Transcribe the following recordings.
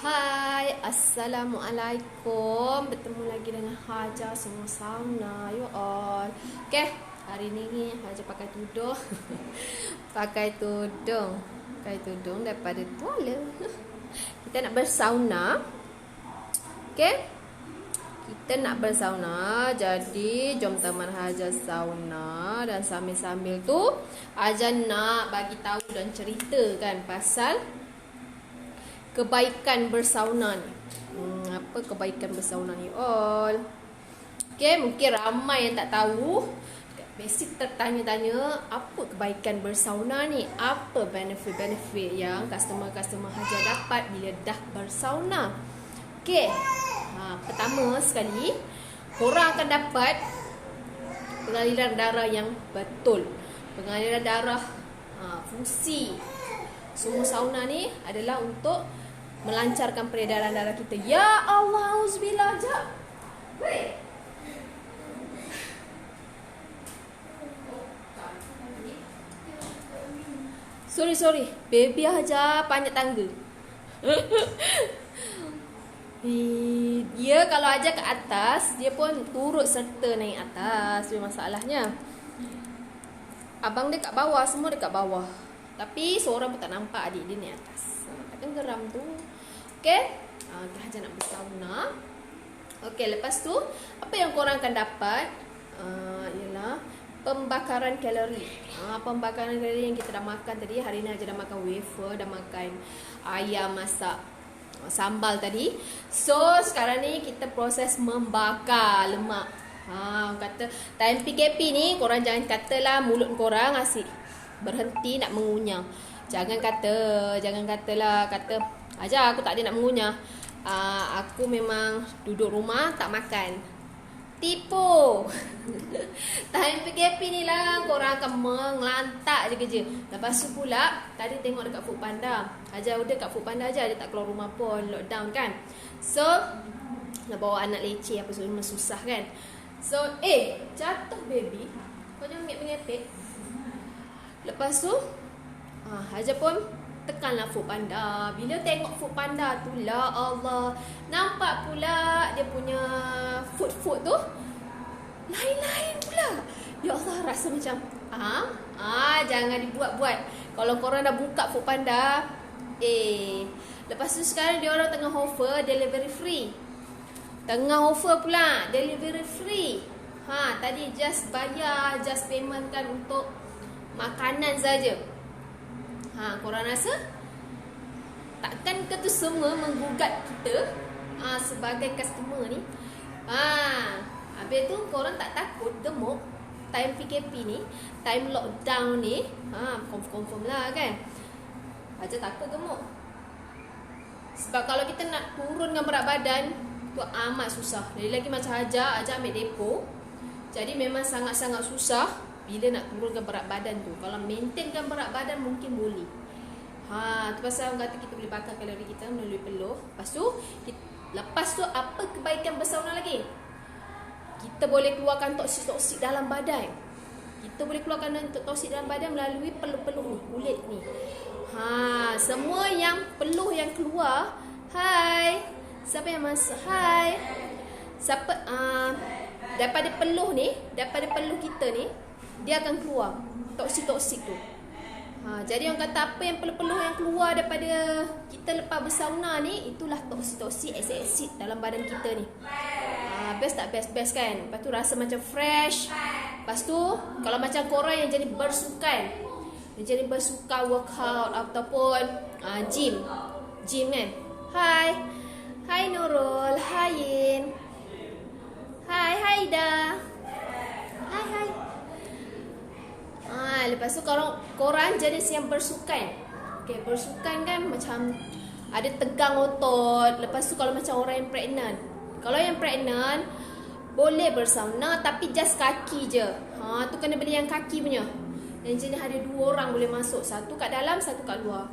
Hai, Assalamualaikum. Bertemu lagi dengan Haja semua sauna. You all. Okay, hari ni Haja pakai tudung. Pakai tudung daripada tuala. Kita nak bersauna. Okay, kita nak bersauna. Jadi jom teman Haja sauna. Dan sambil-sambil tu Haja nak bagi tahu dan ceritakan pasal kebaikan bersauna ni. Apa kebaikan bersauna ni all? Okay, mungkin ramai yang tak tahu. Basic tertanya-tanya, apa kebaikan bersauna ni? Apa benefit-benefit yang customer-customer Haja dapat bila dah bersauna? Okay, pertama sekali, korang akan dapat pengaliran darah yang betul. Pengaliran darah, fungsi semua sauna ni adalah untuk melancarkan peredaran darah kita. Ya Allah, auzubillah. Jap. Weh. Sorry. Baby Haja panjat tangga. Dia kalau Haja ke atas, dia pun turut serta naik atas. Itu masalahnya. Abang dia kat bawah, semua dekat bawah. Tapi seorang pun tak nampak adik dia naik atas. Takkan geram tu. Okay, Haja nak bersauna. Okay, lepas tu apa yang korang akan dapat ialah pembakaran kalori. Pembakaran kalori yang kita dah makan tadi. Hari ni Haja dah makan wafer, dah makan ayam masak sambal tadi. So sekarang ni kita proses membakar lemak. Kata time PKP ni korang jangan katalah mulut korang asyik berhenti nak mengunyah. Jangan katalah Haja aku tak ada nak mengunyah. Aku memang duduk rumah tak makan. Tipu. Time PKP ni lah korang akan mengelantak je kerja. Lepas tu pula tadi tengok dekat Foodpanda. Haja order kat Foodpanda Haja, dia tak keluar rumah pun, lockdown kan. So nak bawa anak leceh apa semua susah kan. So jatuh baby. Kau jangan mengepek. Lepas tu Haja pun tekanlah Foodpanda. Bila tengok Foodpanda tu lah Allah, nampak pula dia punya food tu lain-lain pula. Ya Allah, rasa macam jangan dibuat-buat. Kalau korang dah buka Foodpanda, lepas tu sekarang dia orang tengah offer delivery free. Tengah offer pula delivery free. Tadi just bayar, just payment kan untuk makanan saja. Korang rasa takkan ke tu semua menggugat kita sebagai customer ni? Habis tu korang tak takut gemuk time PKP ni, time lockdown ni? Confirm lah kan. Haja takut gemuk. Sebab kalau kita nak turunkan berat badan tu amat susah. Lagi macam Haja ambil depo. Jadi memang sangat-sangat susah bila nak turunkan berat badan tu. Kalau maintainkan berat badan mungkin boleh. Tu pasal orang kata kita boleh bakar kalori kita melalui peluh. Lepas tu apa kebaikan bersauna lagi? Kita boleh keluarkan toksik-toksik dalam badan. Kita boleh keluarkan toksik dalam badan melalui peluh-peluh ni, kulit ni. Semua yang peluh yang keluar, hai. Siapa yang masuk? Hai. Siapa daripada peluh ni, daripada peluh kita ni, dia akan keluar toksik-toksik tu. Jadi orang kata apa yang peluh-peluh yang keluar daripada kita lepas bersauna ni, itulah toksik-toksik, asid-asid dalam badan kita ni. Best tak best kan? Lepas tu rasa macam fresh. Lepas tu kalau macam korang yang jadi bersukan workout ataupun gym kan. Hai Nurul, hai Yin, hai Haida, hai. Lepas tu korang jenis yang bersukan. Okay, bersukan kan macam ada tegang otot. Lepas tu kalau macam orang yang pregnant, kalau yang pregnant boleh bersauna tapi just kaki je. Tu kena beli yang kaki punya. Yang jenis ada 2 orang boleh masuk, satu kat dalam, satu kat luar.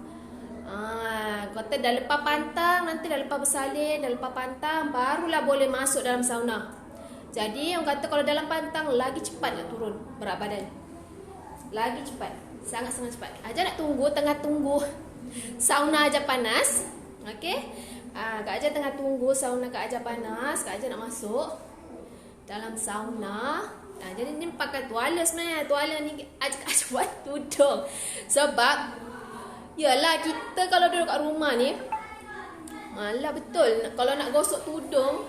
Kata dah lepas pantang, nanti dah lepas bersalin, dah lepas pantang, barulah boleh masuk dalam sauna. Jadi orang kata kalau dalam pantang lagi cepat nak turun berat badan. Lagi cepat, sangat-sangat cepat. Haja nak tunggu, tengah tunggu sauna Haja panas. Okay, Kak Aja tengah tunggu sauna Kak Aja panas. Kak Aja nak masuk dalam sauna. Jadi ni pakai tuala sebenarnya. Tuala ni Kak Aja buat tudung. Sebab yalah, kita kalau duduk kat rumah ni, malah betul, kalau nak gosok tudung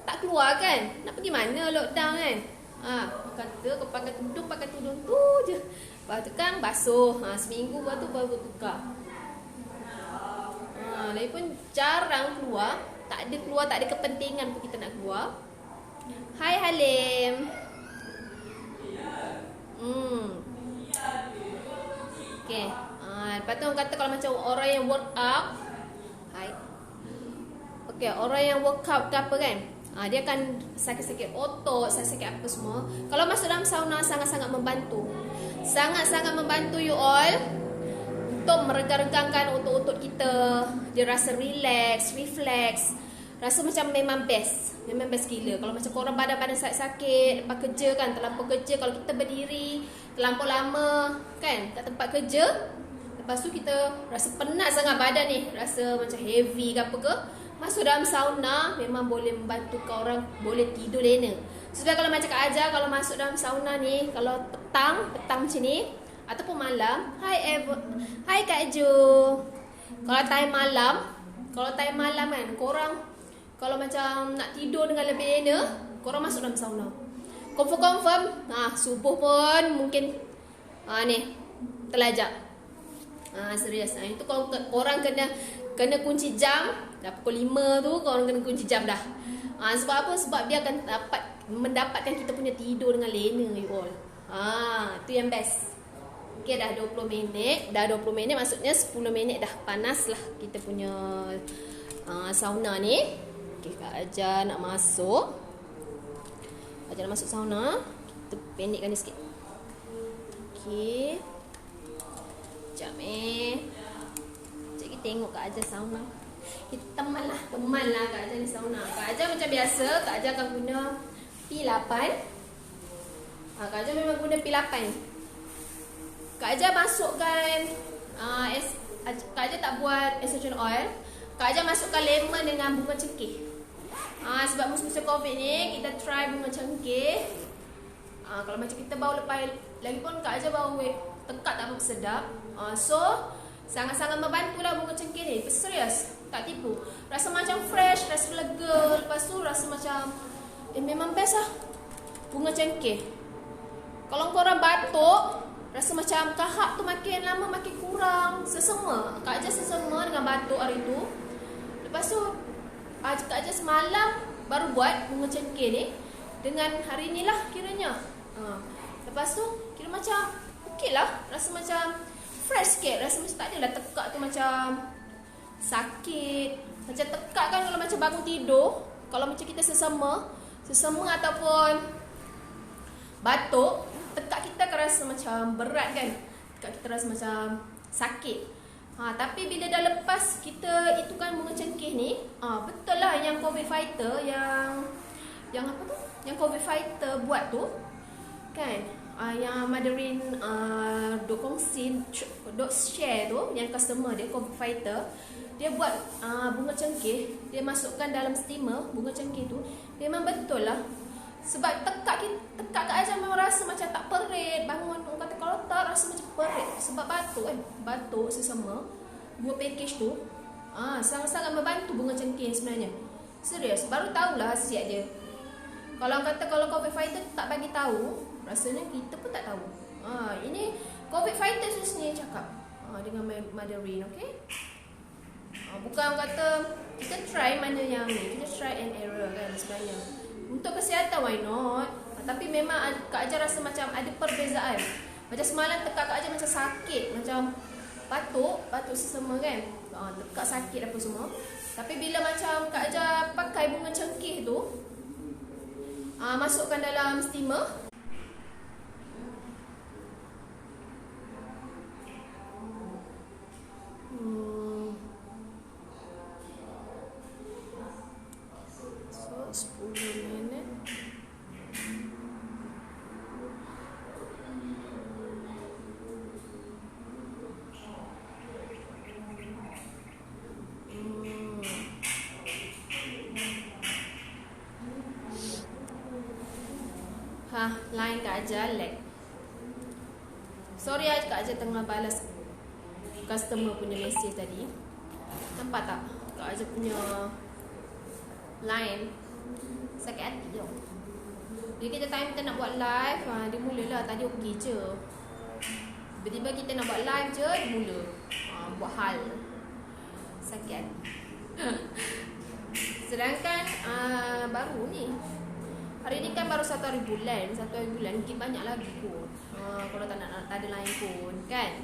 tak keluar kan. Nak pergi mana lockdown kan. Kata kau pakai tudung tu je. Lepas tu kan basuh. Seminggu lepas tu baru tukar. Lagipun jarang keluar. Tak ada kepentingan pun kita nak keluar. Hai Halim. Okay. Lepas tu orang kata kalau macam orang yang workout. Hai. Okay, orang yang workout ke apa kan, dia akan sakit-sakit otot, sakit apa semua. Kalau masuk dalam sauna sangat-sangat membantu. Sangat-sangat membantu you all untuk meregang-regangkan otot-otot kita. Dia rasa relax, reflex. Rasa macam memang best. Memang best gila. Kalau macam korang badan-badan sakit-sakit, lepas kerja kan, terlampau kerja. Kalau kita berdiri terlampau lama kan kat tempat kerja, lepas tu kita rasa penat sangat badan ni, rasa macam heavy ke apa ke, masuk dalam sauna memang boleh membantu korang boleh tidur lena. Sebab kalau macam Kak Aja, kalau masuk dalam sauna ni, kalau petang macam ni ataupun malam, hai Kak Jo. Kalau time malam kan, korang kalau macam nak tidur dengan lebih lena, korang masuk dalam sauna. Confirm subuh pun mungkin ni terlajak. Serius. Itu kalau korang kena kunci jam dah pukul 5 tu, korang kena kunci jam dah. Sebab apa? Sebab dia akan mendapatkan kita punya tidur dengan lena you all. Itu yang best. Okay, dah 20 minit. Dah 20 minit maksudnya 10 minit dah panas lah kita punya sauna ni. Okay, Kak Aja nak masuk. Kak Aja nak masuk sauna. Kita pendekkan ni sikit. Okay. Sekejap Sekejap kita tengok Kak Aja sauna. Kita teman lah Kak Aja ni sauna. Kak Aja macam biasa, Kak Aja akan guna P8. Kak Aja memang guna P8. Kak Aja masukkan Kak Aja tak buat essential oil. Kak Aja masukkan lemon dengan bunga cengkeh. Sebab musim-musim COVID ni, kita try bunga cengkeh. Kalau macam kita baru lepas, lagipun Kak Aja baru tekak tak apa sedap. So sangat-sangat membantulah bunga cengkeh ni. Serius, tak tipu. Rasa macam fresh, rasa lega. Lepas tu rasa macam memang best lah bunga cengkeh. Kalau korang batuk, rasa macam kahak tu makin lama makin kurang. Sesama Kak Aja sesama dengan batuk hari tu. Lepas tu Kak Aja semalam baru buat bunga cengkeh ni dengan hari ni lah kiranya. Lepas tu kira macam okey lah. Rasa macam fresh sikit. Rasa macam tak adalah tekak tu macam sakit. Macam tekak kan kalau macam bangun tidur. Kalau macam kita sesama ataupun batuk, tekak kita akan rasa macam berat kan. Tekak kita rasa macam sakit. Tapi bila dah lepas kita itu kan bunga cengkeh ni, betul lah yang COVID fighter yang apa tu? Yang COVID fighter buat tu kan, yang Mandarin dok kongsi, dok share tu, yang customer dia COVID fighter, dia buat bunga cengkeh, dia masukkan dalam steamer bunga cengkeh tu. Memang betul lah. Sebab tekak Kak Aja memang rasa macam tak perit. Bangun orang kata kalau tak rasa macam perit. Sebab batuk kan. Batuk sesama. Dua package tu sangat-sangat membantu bunga cengkeh sebenarnya. Serius, baru tahulah khasiat dia. Kalau kata kalau COVID fighter tak bagi tahu, rasanya kita pun tak tahu. Ini COVID fighter sebenarnya cakap dengan Mandarin, okey? Bukan kata kita try mana yang ni, kita try and error kan sebenarnya. Untuk kesihatan why not? Tapi memang Kak Aja rasa macam ada perbezaan. Macam semalam tekak Kak Aja macam sakit, macam batuk sesama kan. Tekak sakit apa semua. Tapi bila macam Kak Aja pakai bunga cengkeh tu, masukkan dalam steamer. So 10 minit. Aja lag. Sorry Kak Aja tengah balas customer punya message tadi. Nampak tak? Kak Aja punya line sakit hati je. Jadi kita time kita nak buat live, dia mulalah tadi okey je. Tiba-tiba kita nak buat live je, dia mula buat hal sakit hati. Sedangkan baru ni, hari ni kan baru 1 hari bulan. 1 hari bulan mungkin banyak lagi pun, kalau tak ada lain pun kan.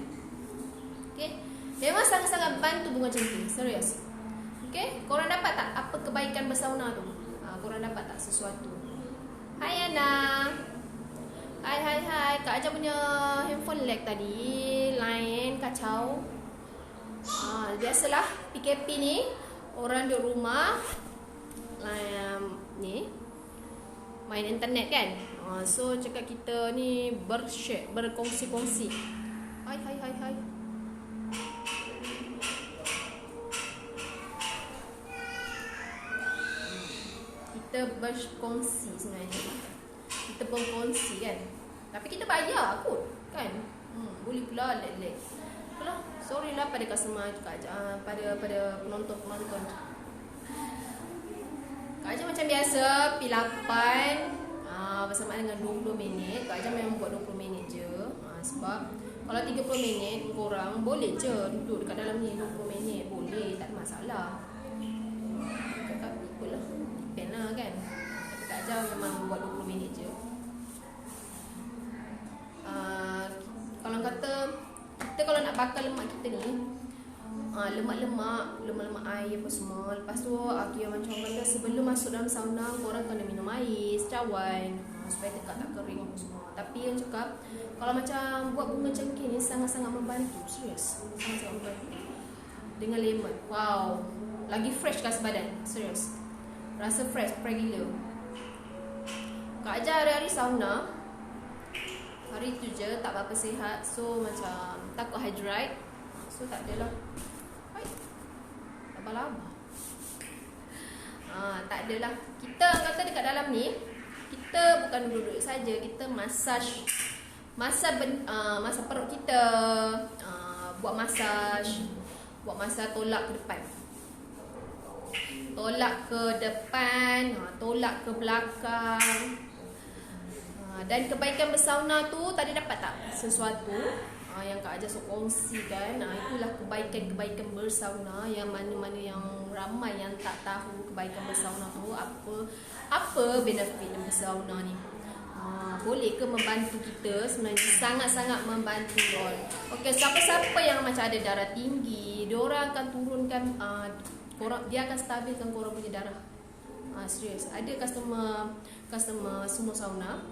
Okay, memang sangat-sangat bantu bunga cantik, serius. Okay, korang dapat tak apa kebaikan bersauna tu? Korang dapat tak sesuatu? Hai Ana. Hai. Kak Aja punya handphone lag tadi, line kacau. Biasalah PKP ni, orang duduk rumah, ni main internet kan. So cakap kita ni bershare, berkongsi-kongsi. Hai. Kita berkongsi sebenarnya. Kita berkongsi kan. Tapi kita bayar kot kan. Boleh pula lag. Alah, sorry lah pada customer Kak Aja, pada penonton. Kak Aja macam biasa P8 bersamaan dengan 20 minit. Kak Aja memang buat 20 minit je. Sebab kalau 30 minit korang boleh je duduk dekat dalam ni 20 minit. Boleh, tak ada masalah. Tapi itulah, depend lah kan. Tapi Kak Aja memang buat 20 minit je. Kalau kata kita kalau nak bakar lemak kita ni, lemak air apa semua. Lepas tu macam orang kata sebelum masuk dalam sauna korang kena minum air secawan supaya tekak tak kering apa semua. Tapi yang cakap kalau macam buat bunga cengkeh ni sangat-sangat membantu, serius. Sangat-sangat membantu. Dengan lemon. Wow. Lagi fresh kas badan, serius. Rasa fresh gila. Kak Aja hari-hari sauna. Hari tu je tak apa-apa sihat. So macam takut hydrate. So tak adalah. Laba-laba. Tak adalah. Kita kata dekat dalam ni, kita bukan duduk-duduk saja, kita massage perut kita, buat massage tolak ke depan. Tolak ke belakang. Dan kebaikan bersauna tu tadi dapat tak sesuatu yang Kak Aja kongsikan? Itulah kebaikan bersauna yang mana-mana yang ramai yang tak tahu kebaikan bersauna tu apa benefit bersauna ni. Boleh ke membantu kita? Sebenarnya sangat-sangat membantu orang. Okey, siapa-siapa yang macam ada darah tinggi, diorang akan turunkan dia akan stabilkan korang punya darah. Serius, ada customer semua sauna.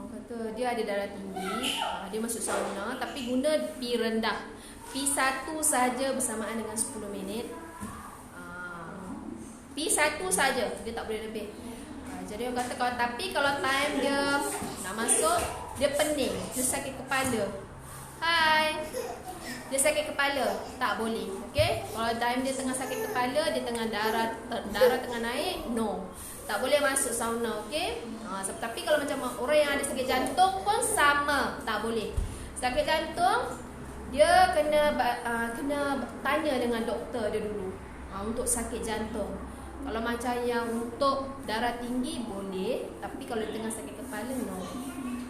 Kata dia ada darah tinggi, dia masuk sauna tapi guna P rendah, P1 saja bersamaan dengan 10 minit. P1 saja, dia tak boleh lebih. Jadi orang kata kalau time dia nak masuk, dia pening, dia sakit kepala. Hai, dia sakit kepala, tak boleh. Okay, kalau time dia tengah sakit kepala, dia tengah darah tengah naik, no, tak boleh masuk sauna. Okay. Tapi kalau macam orang yang ada sakit jantung pun sama, tak boleh. Sakit jantung dia kena tanya dengan doktor dia dulu untuk sakit jantung. Kalau macam yang untuk darah tinggi boleh, tapi kalau tengah sakit kepala no,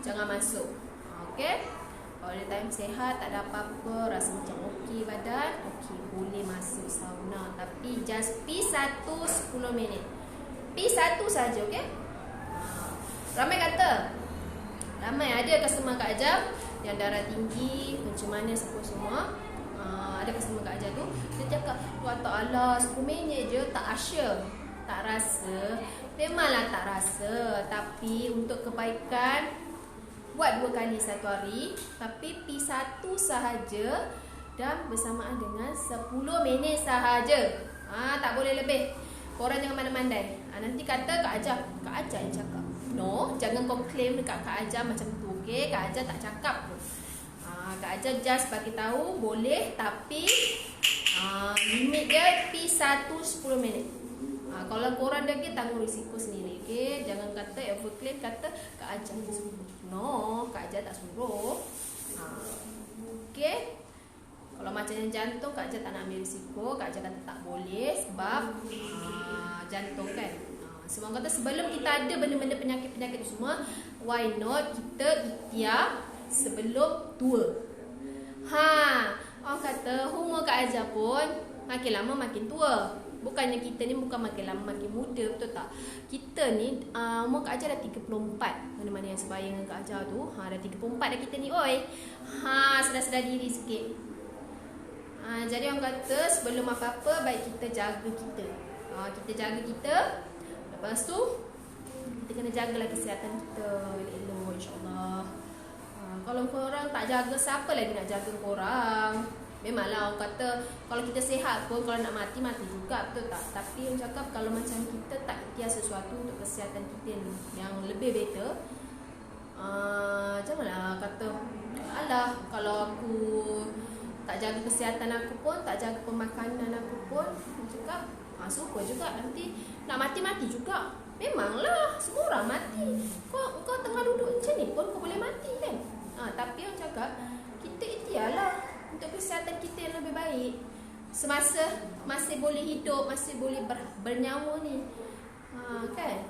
jangan masuk. Okay. Kalau dia time sehat, tak ada apa-apa, rasa macam okey badan, okey, boleh masuk sauna. Tapi just P1 10 minit. P1 saja, okey? Ramai ada customer Kak Aja yang darah tinggi, macam mana semua. Ada customer Kak Aja tu, dia cakap, "Tuan Allah, 10 minit je tak asyik." Tak rasa. Memanglah tak rasa, tapi untuk kebaikan buat 2 kali 1 hari, tapi P1 sahaja dan bersamaan dengan 10 minit sahaja. Tak boleh lebih. Korang jangan mandai-mandai. Nanti kata Kak Aja yang cakap. No, jangan kau claim dekat Kak Aja macam tu. Okay, Kak Aja tak cakap pun. Kak Aja just bagi tahu boleh, tapi limit dia P1 10 minit. Kalau korang dah tanggung risiko sendiri, okay? Jangan kata Everclean kata Kak Aja suruh. No, Kak Aja tak suruh. Okay? Kalau macam yang jantung, Kak Aja tak nak ambil risiko. Kak Aja kata tak boleh sebab jantung kan. Sebab kata sebelum kita ada benda-benda penyakit-penyakit itu semua, why not kita ikhtiar sebelum tua. Orang kata umur Kak Aja pun makin lama makin tua. Bukannya kita ni bukan makin lama makin muda, betul tak? Kita ni umur Kak Aja dah 34. Mana-mana yang sebayang dengan Kak Aja tu, dah 34 dah kita ni, oi. Sedar-sedar diri sikit. Jadi orang kata sebelum apa-apa baik kita jaga kita. Kita jaga kita. Lepas tu kita kena jagalah kesihatan kita elok-elok, insya-Allah. Kalau korang tak jaga, siapa lagi nak jaga korang? Memanglah orang kata kalau kita sihat pun, kalau nak mati, mati juga, betul tak? Tapi orang cakap kalau macam kita tak ikhtiar sesuatu untuk kesihatan kita ni yang lebih better, janganlah kata alah kalau aku tak jaga kesihatan aku pun, tak jaga pemakanan aku pun, orang cakap suka juga nanti nak mati-mati juga. Memanglah semua orang mati. Kau tengah duduk macam ni pun kau boleh mati kan? Tapi orang cakap kita ikhtiarlah untuk kesihatan kita yang lebih baik semasa masih boleh hidup, masih boleh bernyawa ni. Kan?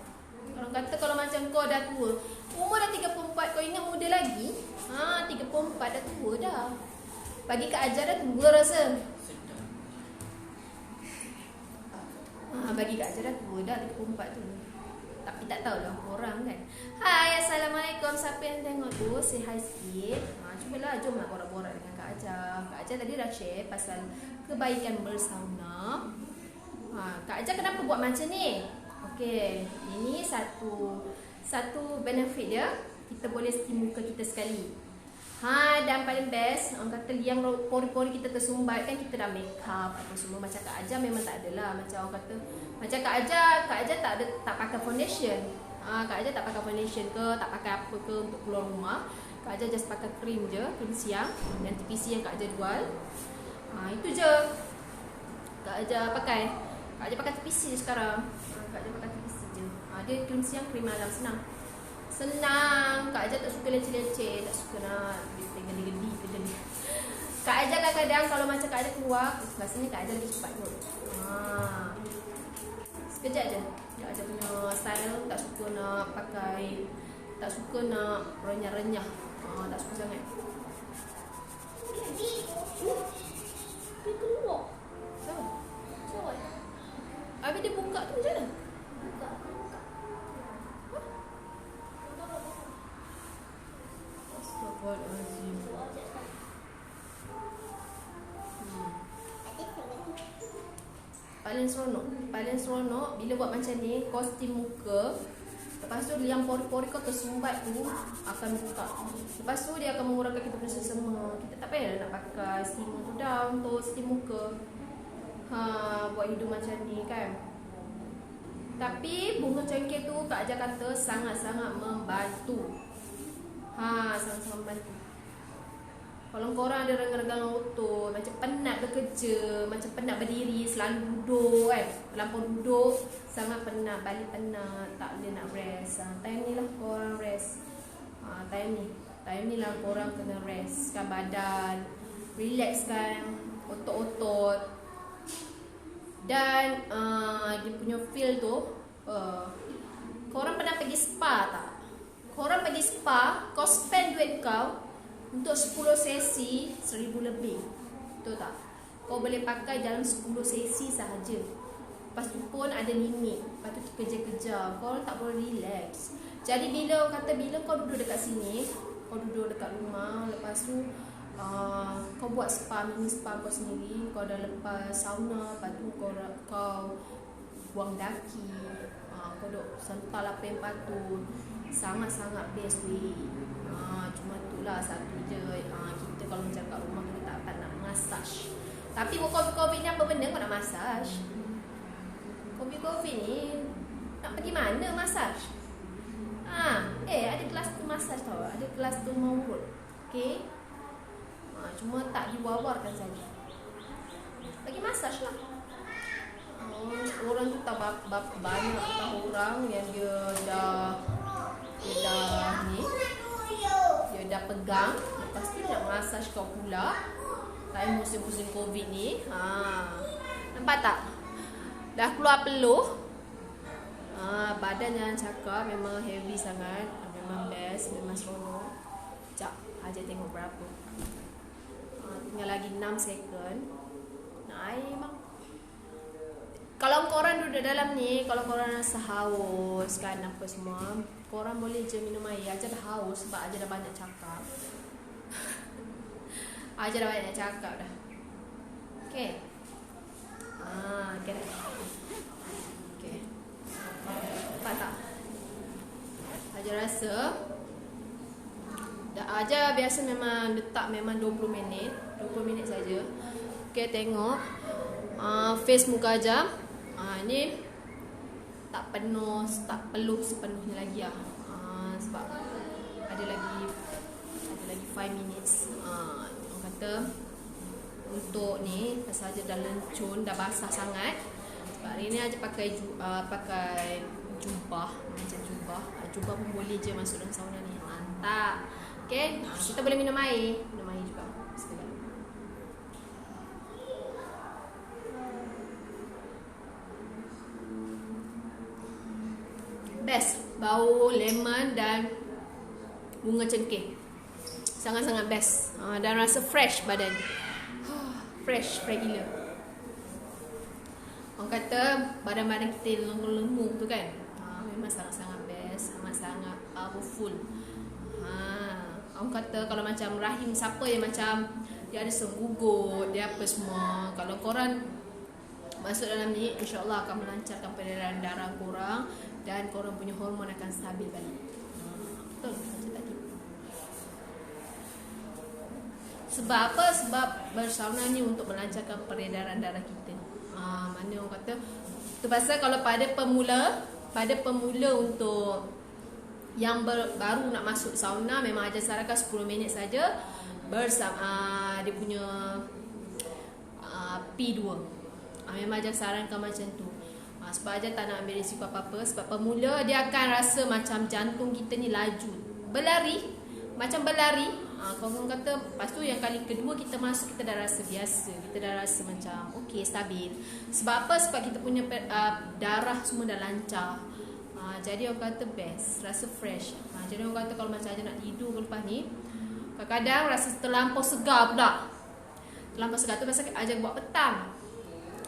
Orang kata kalau macam kau dah tua, umur dah 34, kau ingat muda lagi? 34 dah tua dah. Bagi Kak Aja dah tua rasa. Bagi Kak Aja dah tua dah 34 tu. Tapi tak tahulah korang kan. Hai, Assalamualaikum. Siapa yang tengok tu, say hi sikit. Cubalah, jomlah borak-borak dengan Kak Aja. Kak Aja tadi dah share pasal kebaikan bersauna. Kak Aja kenapa buat macam ni? Okey, ini satu benefit dia. Kita boleh steam muka kita sekali. Dan paling best, orang kata yang pori-pori kita tersumbat kan, kita dah make up apa semua. Macam Kak Aja memang tak adalah. Macam orang kata, macam Kak Aja tak pakai foundation. Kak Aja tak pakai foundation ke, tak pakai apa ke untuk keluar rumah. Kak Aja just pakai krim je, krim siang dan TPC yang Kak Aja jual. Itu je Kak Aja pakai. Kak Aja pakai TPC je sekarang. Kak Aja pakai TPC je. Dia krim siang, krim malam, senang. Kak Aja tak suka leceh-leceh, tak suka nak gedi-gedi. Kak Aja kadang-kadang kalau macam Kak Aja keluar, rasanya Kak Aja lebih cepat kot. Sekejap je. Kak Aja punya style tak suka nak pakai, tak suka nak renyah-renyah. Tak suka sangat. Dia keluar. Siapa? Habis dia buka tu macam mana? Astagfirullahaladzim. Paling seronok bila buat macam ni, kau steam muka. Lepas tu yang pori-pori kau tersumbat tu akan buka. Lepas tu dia akan mengurangkan kita punya sesama. Kita tak payah nak pakai steamer tu dah untuk steam muka. Buat hidung macam ni kan. Tapi bunga cengkeh tu Kak Aja kata sangat-sangat membantu. Sangat-sangat membantu. Kalau korang ada renggang-renggang otot, macam penat bekerja, macam penat berdiri, selalu duduk kan, terlampau duduk, sangat penat, balik penat, tak boleh nak rest. Time ni lah korang rest. Time ni lah korang kena restkan badan, relaxkan otot-otot. Dan dia punya feel tu, korang pernah pergi spa tak? Korang pergi spa, kau spend duit kau untuk 10 sesi 1,000 lebih. Betul tak? Kau boleh pakai dalam 10 sesi sahaja. Lepas tu pun ada limit. Lepas tu kerja-kerja, kau tak boleh relax. Jadi bila kau duduk dekat sini, kau duduk dekat rumah, lepas tu kau buat spa, mini spa kau sendiri, kau dah lepas sauna, lepas tu kau buang daki, kau duduk sental apa yang patut. Sangat-sangat best weh. Cuma itulah satu je, kita kalau macam kat rumah kita tak dapat nak massage. Tapi COVID ni apa benda kau nak massage? COVID ni nak pergi mana massage? Ada kelas tu massage tau. Ada kelas tu mau urut. Okay, cuma tak diwawarkan saja. Pergi massage lah. korang tu tak banyak tak orang yang dia dah ni, dia dah pegang. Lepas tu nak massage kau pula time musim-musim COVID ni. Nampak tak? Dah keluar peluh. Badan jangan cakap, memang heavy sangat. Memang best, memang seronok. Sekejap, Haja tengok berapa. Tinggal lagi 6 second. Nak air bang. Kalau korang duduk dalam ni, kalau korang rasa haus kan apa semua, korang boleh je minum air. Aja dah haus sebab Aja dah banyak cakap. Aja dah banyak cakap dah. Okay. Okay dah. Okay. Nampak tak? Aja rasa Aja biasa memang letak memang 20 minit. 20 minit saja. Okay, tengok face muka Aja. Ni tak peluh sepenuhnya lagi lah. Sebab ada lagi 5 minutes. Orang kata untuk ni pasal Aja dah lencun, dah basah sangat. Sebab hari ni Aja pakai jubah, macam jubah pun boleh je masuk dalam sauna ni. Mantap. Okay, kita boleh minum air juga. Sekejap. Best, bau lemon dan bunga cengkeh. Sangat-sangat best. Dan rasa fresh badan. Fresh gila. Orang kata badan-badan kita lengur-lengur tu kan. Memang sangat-sangat best, sangat-sangat powerful. Orang kata kalau macam rahim siapa yang macam dia ada senggugut, dia apa semua, kalau korang masuk dalam ni, insya-Allah akan melancarkan peredaran darah korang dan korang punya hormon akan stabil balik. Betul, macam tadi. Sebab apa? Sebab bersauna ni untuk melancarkan peredaran darah kita. Mana orang kata tu pasal kalau pada pemula untuk yang baru nak masuk sauna, memang Aja sarankan 10 minit saja bersama dia punya P2. Memang Aja sarankan macam tu. Sebab Aja tak nak ambil risiko apa-apa. Sebab pemula dia akan rasa macam jantung kita ni laju, macam berlari. Kalau orang kata, lepas tu yang kali kedua kita masuk, kita dah rasa biasa, kita dah rasa macam okey, stabil. Sebab apa? Sebab kita punya darah semua dah lancar. Jadi orang kata best, rasa fresh. Jadi orang kata kalau macam Aja nak tidur lepas ni, kadang-kadang rasa terlampau segar pula. Terlampau segar tu pasal Aja buat petang.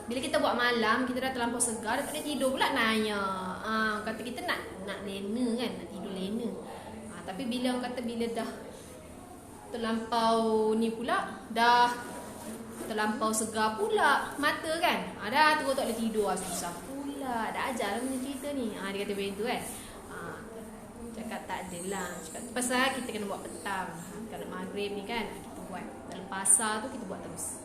Bila kita buat malam, kita dah terlampau segar, dah tak boleh tidur pula nanya. Kata kita nak lena kan, nak tidur lena. Tapi bila orang kata bila dah terlampau ni pula, dah terlampau segar pula mata kan, dah terus tak boleh tidur, susah pula. Dah ajar lah punya cerita ni. Dia kata macam tu kan. Cakap tak adalah, cakap pasal kita kena buat petang. Kalau maghrib ni kan kita buat, dalam pasar tu kita buat terus.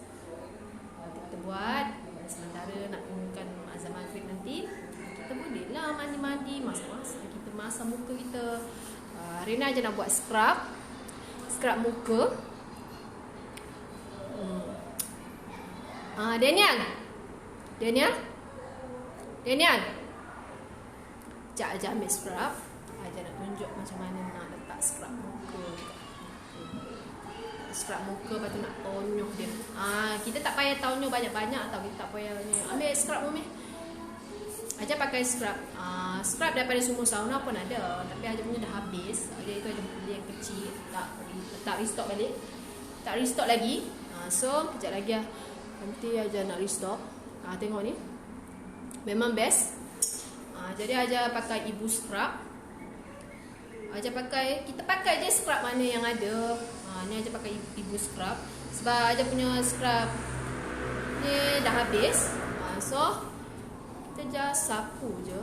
Kita buat sementara nak tunggukan azan maghrib nanti, kita boleh lah mandi-mandi, masak-masak, kita masak muka kita. Hari ni Aja nak buat scrub muka. Daniel. Sekejap Aja ambil scrub. Aja nak tunjuk macam mana nak letak scrub muka. Scrub muka, lepas tu nak tonyoh dia. Kita tak payah tonyoh banyak-banyak tau. Kita tak payah ni. Ambil scrub Umi. Aja pakai scrub. Scrub daripada Sumo Sauna pun ada, tapi Aja punya dah habis. Aja itu Aja beli yang kecil, tak restock balik. Tak restock lagi. So kejap lagi lah. Nanti Aja nak restock. Tengok ni. Memang best. Jadi Aja pakai ibu scrub. Kita pakai je scrub mana yang ada. Ni Aja pakai ibu scrub. Sebab Aja punya scrub ni dah habis. So kita just sapu je.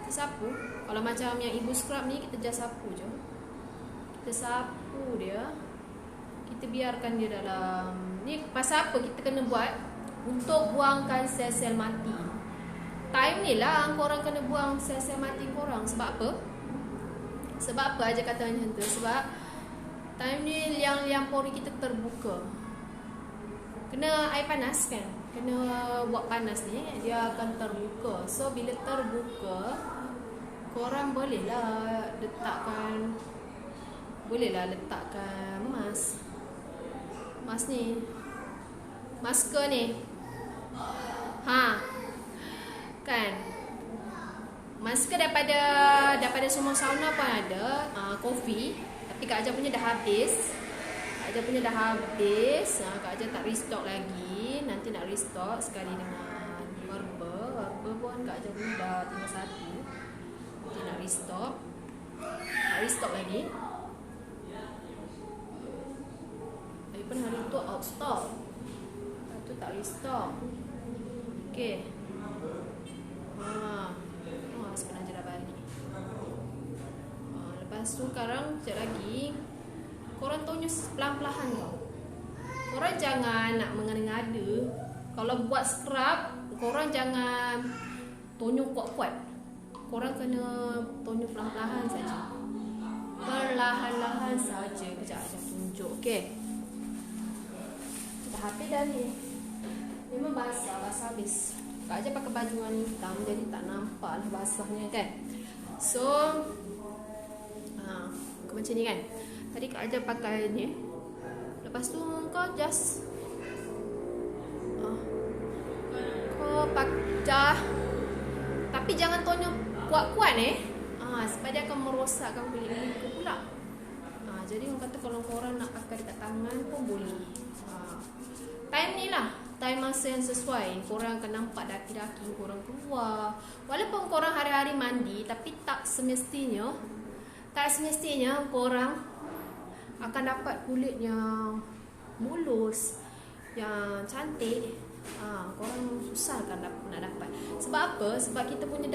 Kita sapu. Kalau macam yang ibu scrub ni, kita just sapu je. Kita sapu dia. Kita biarkan dia dalam ni. Pasal apa kita kena buat? Untuk buangkan sel-sel mati. Time ni lah korang kena buang sel-sel mati korang. Sebab apa? Sebab apa Aja kata macam tu? Sebab time ni liang-liang pori kita terbuka. Kena air panas kan? kena buat panas ni, dia akan terbuka. So bila terbuka, korang bolehlah letakkan mas ni, masker ni. Kan, masker daripada semua sauna pun ada. Kopi, tapi Kak Aja punya dah habis. Kak Aja tak restock lagi. Nanti nak restock sekali dengan Herba pun Kak Aja punya dah tinggal satu. Nanti nak restock lagi. Tapi pun hari tu out stock. Hari tu tak restock. Okay. Sekarang je dah balik. Lepas tu sekarang sekejap lagi korang tonyo pelan-pelan tau. Korang jangan nak mengada-ngada. Kalau buat scrub, korang jangan tonyo kuat-kuat. Korang kena tonyo pelan-pelan saja. Perlahan-lahan saja. Kejap aja tunjuk. Okay. Dah habis dah ni. Memang basah habis. Kak Aja pakai baju warna hitam, jadi tak nampak lah basahnya kan. So macam ni kan. Tadi Kak Aja pakai ni. Lepas tu kau just kau pakai, tapi jangan tonyo kuat-kuat sebab dia akan merosakkan kulit muka pula. Jadi orang kata kalau korang nak pakai dekat tangan pun boleh. Time ni lah, time masa yang sesuai. Korang akan nampak daki-daki korang keluar. Walaupun korang hari-hari mandi, tapi tak semestinya korang akan dapat kulit yang mulus, yang cantik. Korang susah kan nak dapat. Sebab apa? Sebab kita punya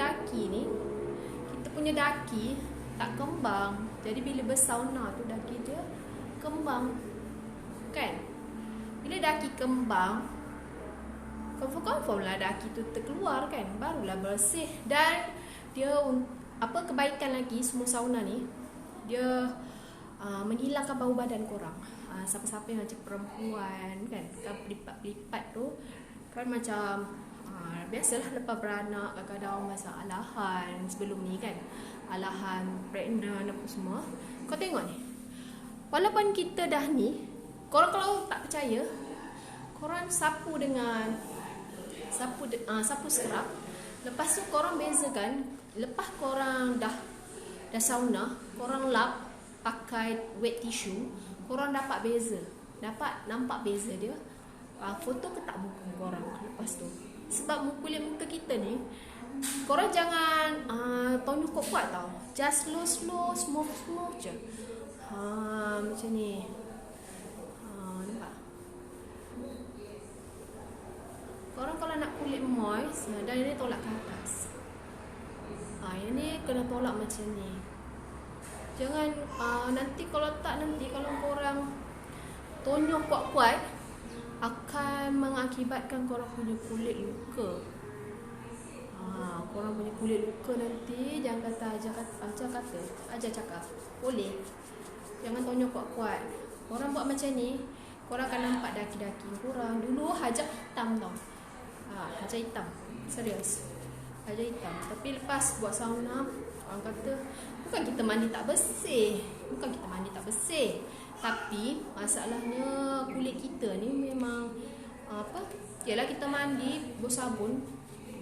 daki tak kembang. Jadi bila bersauna tu daki dia kembang. Kan? Bila daki kembang, confirm lah daki tu terkeluar kan, barulah bersih. Dan dia kebaikan lagi semua sauna ni, dia menghilangkan bau badan korang. Siapa-siapa yang macam perempuan kan lipat tu kan macam biasalah lepas beranak kadang-kadang masa alahan sebelum ni kan, alahan pregnant apa semua. Kau tengok ni, walaupun kita dah ni, korang kalau tak percaya, korang sapu scrub. Lepas tu korang bezakan, lepas korang dah sauna, korang lap pakai wet tissue, korang dapat nampak beza dia. Foto ke tak muka korang lepas tu. Sebab kulit muka kita ni, korang jangan tonyo kuat-kuat tau. Just slow, smooth je. Macam ni. Nampak? Korang kalau nak kulit moist, dan ini tolak ke atas. Yang ni kena tolak macam ni. Jangan nanti kalau korang tonyo kuat-kuat, akan mengakibatkan korang punya kulit luka. Korang punya kulit luka nanti, jangan kata Aja cakap boleh. Jangan tonyo kuat-kuat. Korang buat macam ni, korang akan nampak daki-daki korang. Dulu hajab hitam tau. Hajab hitam. Serius. Hajab hitam. Tapi lepas buat sauna, orang kata bukan kita mandi tak bersih. Tapi masalahnya kulit kita ni memang yalah kita mandi bersabun,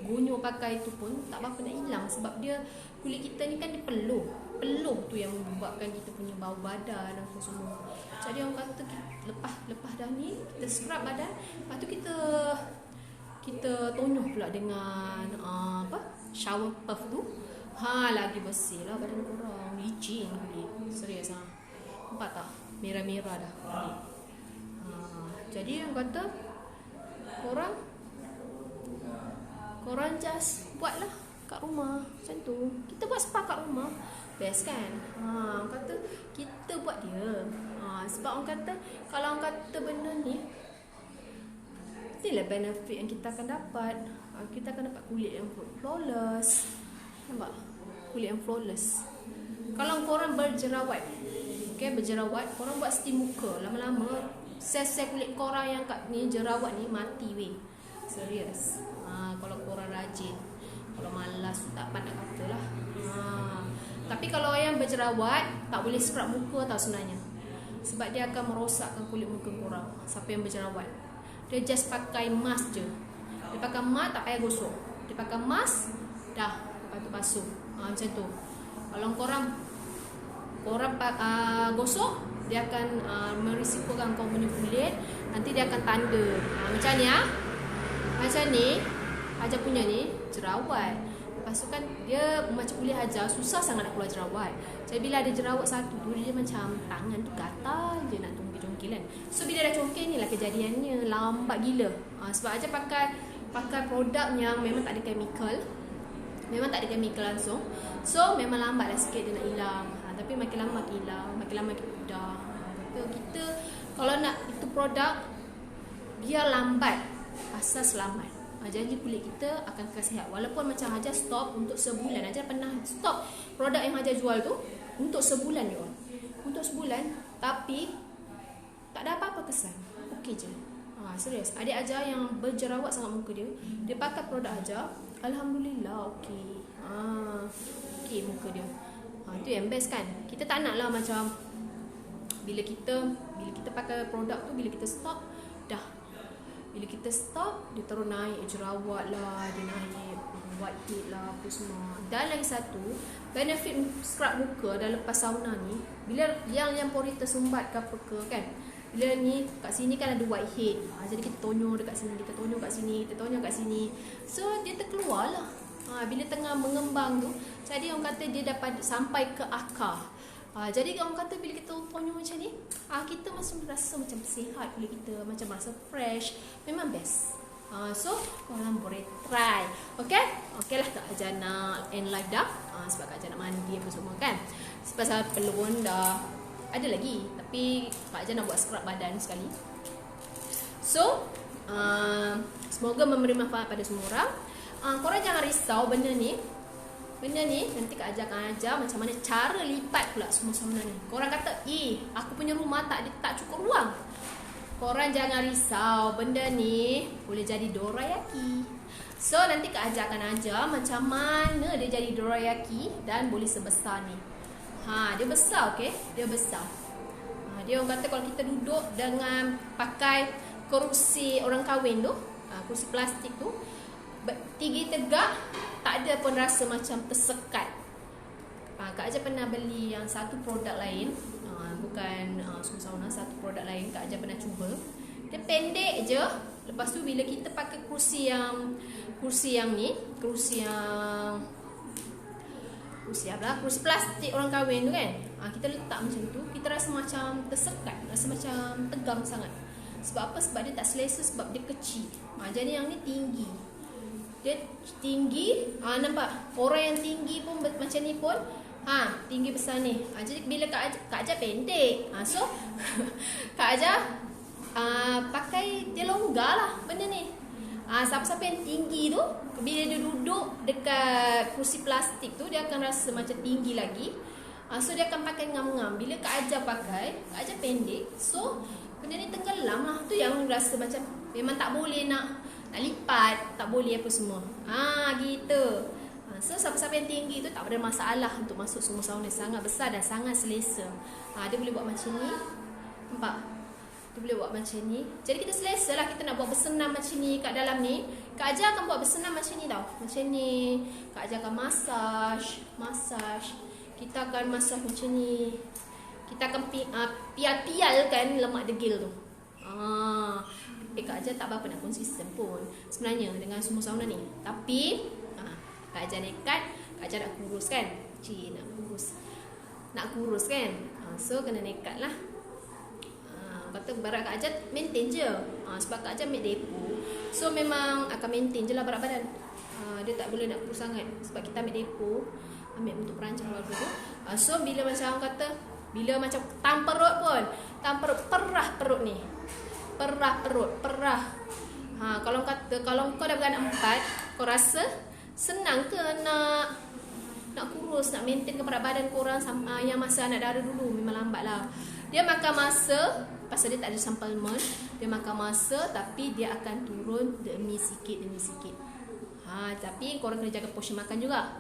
gunyo pakai tu pun tak apa nak hilang. Sebab dia kulit kita ni kan dia peluh tu yang membuatkan kita punya bau badan dan semua. Jadi orang kata lepas dah ni kita scrub badan, lepas tu kita tonyoh pula dengan shower puff tu. Lagi bersih lah badan korang, licin kulit. Serius nampak tak? Merah-merah dah. Jadi yang kata korang just buatlah kat rumah macam tu. Kita buat spa kat rumah, best kan? Orang kata kita buat dia. Sebab orang kata kalau orang kata benda ni, inilah benefit yang kita akan dapat. Kita akan dapat kulit yang flawless. Nampak? Kulit yang flawless. Kalau korang berjerawat, korang buat steam muka, lama-lama sel-sel kulit korang yang kat ni jerawat ni mati weh. Serius. Kalau korang rajin. Kalau malas tak pandang kata lah. Tapi kalau yang berjerawat tak boleh scrub muka tau sebenarnya. Sebab dia akan merosakkan kulit muka korang. Siapa yang berjerawat, dia just pakai mask je. Dia pakai mask tak payah gosok. Dia pakai mask dah, lepas tu basuh. Macam tu. Kalau korang gosok, dia akan merisikokan kau punya kulit. Nanti dia akan tanda. Macam ni macam ni Hajar punya ni jerawat. Lepas tu kan dia macam kulit Hajar susah sangat nak keluar jerawat. Jadi bila ada jerawat satu tu, dia macam tangan tu gatal je nak congkil kan. So bila dah congkil ni lah kejadiannya, lambat gila. Sebab Hajar pakai produk yang memang tak ada chemical. Memang tak ada chemical langsung. So memang lambat lah sikit dia nak hilang. Tapi makin lama makin hilang, makin lama makin mudah. Kita kalau nak itu produk, dia lambat asal selamat. Janji kulit kita akan kekal sihat. Walaupun macam Hajar stop untuk sebulan. Hajar pernah stop produk yang Hajar jual tu untuk sebulan je. Untuk sebulan. Tapi tak ada apa-apa kesan. Okey je. Serius. Adik Hajar yang berjerawat sangat muka dia, dia pakai produk Hajar, alhamdulillah okey. Okey muka dia. Tu yang best kan. Kita tak nak lah macam bila kita pakai produk tu, bila kita stop dah. Bila kita stop, dia terus naik jerawat lah, dia naik whitehead lah, apa semua. Dan lagi satu, benefit scrub muka dah lepas sauna ni, bila yang pori tersumbat ke apa ke kan, bila ni kat sini kan ada whitehead. Jadi kita tonyor dekat sini, kita tonyor kat sini, kita tonyor kat sini. So dia terkeluar lah. Bila tengah mengembang tu, jadi orang kata dia dapat sampai ke akar. Jadi orang kata bila kita tonyor macam ni, kita masih rasa macam sihat kulit kita, macam rasa fresh. Memang best. So korang boleh try. Okay lah, Kak Hajar nak end live dah. Sebab Kak Hajar nak mandi apa semua kan. Sebab pelun dah ada lagi, tapi Kak Hajar nak buat scrub badan sekali. So semoga memberi manfaat pada semua orang. Korang jangan risau benda ni nanti Kak Hajar akan ajar macam mana cara lipat pula semua sauna ni. Korang kata, aku punya rumah tak cukup ruang. Korang jangan risau, benda ni boleh jadi dorayaki. So nanti Kak Hajar akan ajar macam mana dia jadi dorayaki dan boleh sebesar ni. Dia besar, okey? Dia besar. Dia orang kata kalau kita duduk dengan pakai kerusi orang kahwin tu, kerusi plastik tu, tinggi tegak, tak ada pun rasa macam tersekat. Kak Hajar pernah beli yang satu produk lain, bukan semua sauna, satu produk lain Kak Hajar pernah cuba. Dia pendek je. Lepas tu bila kita pakai kerusi yang plastik orang kahwin tu kan, kita letak macam tu, kita rasa macam tersekat, rasa macam tegang sangat. Sebab apa? Sebab dia tak selesa, sebab dia kecil. Jadi yang ni tinggi. Dia tinggi, nampak? Orang yang tinggi pun macam ni pun tinggi besar ni. Jadi bila Kak Hajar pendek, so Kak Hajar pakai dia longgar lah benda ni. Siapa-siapa yang tinggi tu, bila dia duduk dekat kerusi plastik tu, dia akan rasa macam tinggi lagi. So dia akan pakai ngam-ngam. Bila Kak Hajar pakai, Kak Hajar pendek, so benda ni tenggelam lah. Tu yang rasa macam memang tak boleh nak lipat, tak boleh apa semua. Gitu. So siapa-siapa yang tinggi tu tak ada masalah untuk masuk semua sauna. Sangat besar dan sangat selesa. Dia boleh buat macam ni. Nampak? Dia boleh buat macam ni. Jadi kita selesa lah kita nak buat bersenam macam ni kat dalam ni. Kak Hajar akan buat bersenam macam ni tau. Macam ni. Kak Hajar akan massage. Kita akan massage macam ni. Kita akan pial-pialkan lemak degil tu. Kak Hajar tak berapa nak konsisten pun sebenarnya dengan semua sauna ni. Tapi Kak Hajar nekat, Kak Hajar nak kurus kan. Nak kurus kan. So kena nekat lah. Kata berat Kak Hajar maintain je. Sebab Kak Hajar ambil depo, so memang akan maintain je lah berat badan. Dia tak boleh nak kurus sangat. Sebab kita ambil depo, ambil untuk perancang keluarga tu. So bila macam orang kata, bila macam tam perut pun, perah perut ni. Perah. Kalau kau dah beranak 4, kau rasa senang ke nak kurus, nak maintain ke berat badan korang yang masa anak dara dulu? Memang lambat lah. Dia makan masa Pasal dia tak ada supplement, dia makan masa, tapi dia akan turun demi sikit. Tapi korang kena jaga portion makan juga.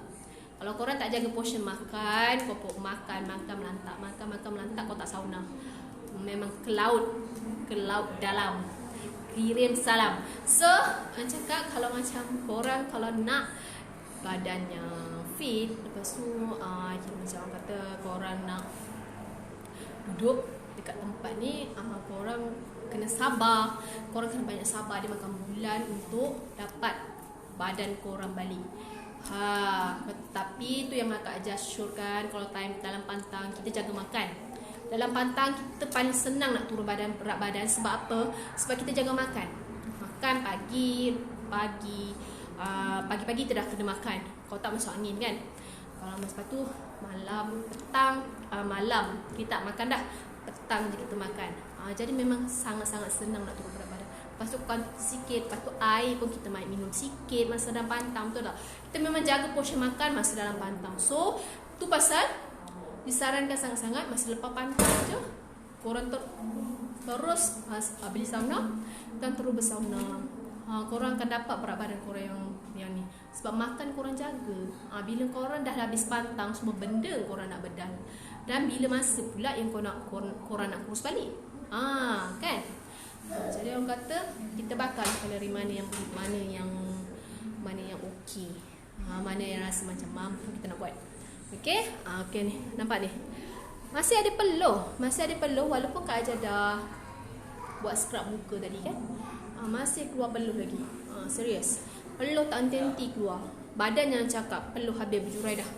Kalau korang tak jaga portion makan, kau makan melantak, kau tak sauna. Memang ke laut dalam. Kirim salam. So, cakap kalau macam korang kalau nak badannya fit, lepas tu macam orang kata korang nak duduk dekat tempat ni, korang kena sabar. Korang kena banyak sabar. Dia makan bulan untuk dapat badan korang balik. Tapi tu yang Mak Ajar syorkan. Kalau time dalam pantang kita jaga makan. Dalam pantang kita paling senang nak turun berat badan. Sebab apa? Sebab kita jaga makan. Makan pagi-pagi kita dah kena makan. Kau tak masuk angin kan? Kalau lepas tu malam kita tak makan dah. Petang je kita makan. Jadi memang sangat-sangat senang nak turun berat badan. Lepas tu sikit. Lepas tu air pun kita minum sikit masa dalam pantang. Betul tak? Kita memang jaga portion makan masa dalam pantang. So tu pasal disarankan sangat-sangat masa lepas pantang je korang terus beli sauna dan terus bersauna. Korang akan dapat berat badan korang yang ni. Sebab makan korang jaga. Bila korang dah habis pantang, semua benda korang nak bedal. Dan bila masa pula yang korang nak kurus balik. Kan? Jadi orang kata kita bakal kalori mana yang okey. Mana yang rasa macam mampu kita nak buat. Okey? Okey ni. Nampak ni. Masih ada peluh walaupun Kak Ajar dah buat scrub muka tadi kan. Masih keluar peluh lagi. Serius. Peluh tak henti-henti keluar. Badan yang cakap peluh habis berjurai dah.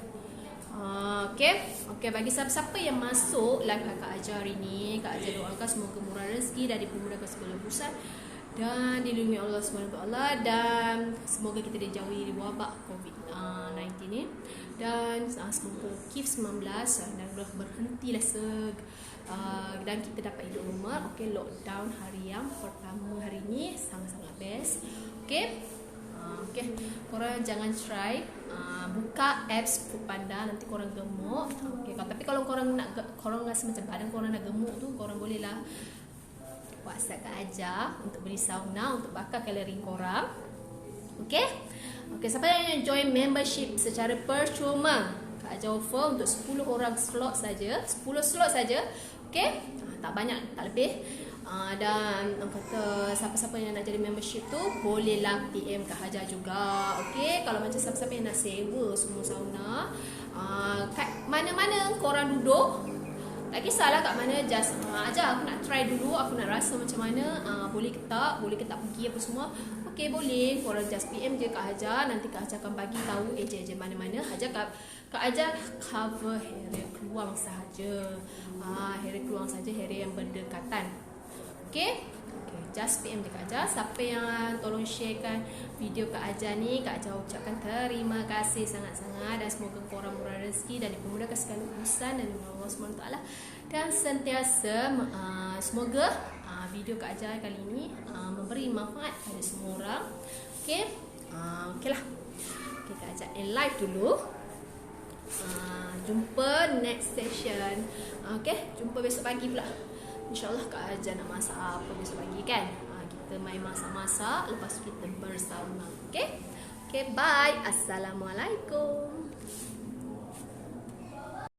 Okey, bagi siapa-siapa yang masuk live Kak Ajar hari ni, Kak Ajar doakan semoga murah rezeki dan dimudahkan segala urusan dan dilindungi Allah SWT, dan semoga kita dijauhi dari wabak COVID-19 ni, dan semoga COVID-19 dan berhentilah dan kita dapat hidup rumah. Okey, lockdown hari yang pertama hari ni sangat-sangat best. Okey, korang jangan try buka apps Foodpanda, nanti korang gemuk. Okey, tapi kalau korang rasa macam badan korang nak gemuk tu, korang bolehlah WhatsApp Kak Ajar untuk beli sauna untuk bakar kalori korang. Okey, siapa yang join membership secara percuma, Kak Ajar offer untuk 10 orang slot saja, 10 slot saja. Okey, tak banyak, tak lebih. Dan orang kata siapa-siapa yang nak jadi membership tu bolehlah PM Kak Hajar juga. Okey, kalau macam siapa-siapa yang nak sewa semua sauna, kat mana-mana korang duduk, tak kisahlah kat mana, just Ajar aku nak try dulu, aku nak rasa macam mana, boleh ke tak pergi apa semua. Okey, boleh, korang just PM je Kak Hajar, nanti Kak Hajar akan bagi tahu ejen mana-mana. Kak Ajar cover area Keluang sahaja. Area Keluang saja, area yang berdekatan. Okay, just PM je Kak Ajar. Siapa yang tolong sharekan video Kak Ajar ni, Kak Ajar ucapkan terima kasih sangat-sangat, dan semoga korang murah rezeki dan dipermudahkan segala urusan dan Allah SWT, dan sentiasa semoga video Kak Ajar kali ini memberi manfaat pada semua orang. Okay, okeylah. Okay, Kak Ajar end live dulu. Jumpa next session. Okay, jumpa besok pagi pula. InsyaAllah Kak Ajar nak masak apa besok pagi kan. Kita main masak-masak, lepas tu kita bersauna. Okay, bye. Assalamualaikum.